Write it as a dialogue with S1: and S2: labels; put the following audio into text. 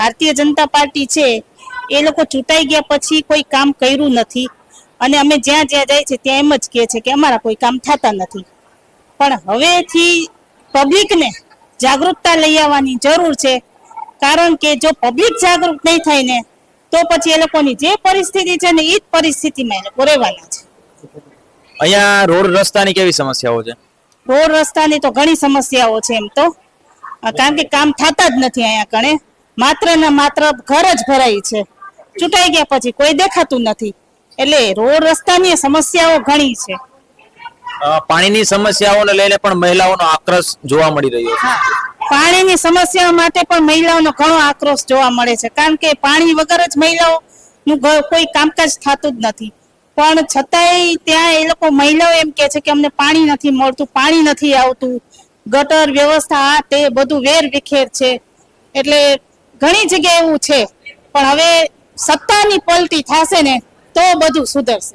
S1: Bharatiya Janata party છે એ લોકો ચૂંટાઈ ગયા પછી કોઈ કામ કર્યું નથી અને અમે જ્યાં જ્યાં જાય છે ત્યાં એમ જ કહે છે કે અમારા કોઈ કામ થતા નથી. પણ હવેથી પબ્લિકને જાગૃતતા લઈ આવવાની જરૂર છે, કારણ કે જો પબ્લિક જાગૃત નહીં થાય ને તો પછી એ લોકોની જે પરિસ્થિતિ છે ને એ જ પરિસ્થિતિમાં એ લોકો રહેવાના છે.
S2: અહીંયા રોડ રસ્તાની કેવી સમસ્યાઓ છે?
S1: રોડ રસ્તાની તો ઘણી સમસ્યાઓ છે એમ તો, કારણ કે કામ થતા જ નથી અહીંયા કણે. માત્ર ને માત્ર ઘર જ ભરાય છે, ચૂંટાઈ ગયા પછી કોઈ દેખાતું નથી. એટલે રોડ રસ્તાની સમસ્યાઓ ઘણી છે.
S2: પાણીની સમસ્યાઓને લઈને પણ મહિલાઓનો આક્રોશ જોવા મળી રહ્યો છે.
S1: પાણીની સમસ્યા માટે પણ મહિલાઓનો ઘણો આક્રોશ જોવા મળે છે, કારણ કે પાણી વગર જ મહિલાઓનું કોઈ કામકાજ થતું જ નથી. પણ છતાંય ત્યાં એ લોકો મહિલાઓ એમ કે છે કે અમને પાણી નથી મળતું, પાણી નથી આવતું, ગટર વ્યવસ્થા આ તે બધું વેર વિખેર છે. એટલે ઘણી જગ્યાએ એવું છે, પણ હવે સત્તાની પલટી થશે ને તો બધું સુધરશે.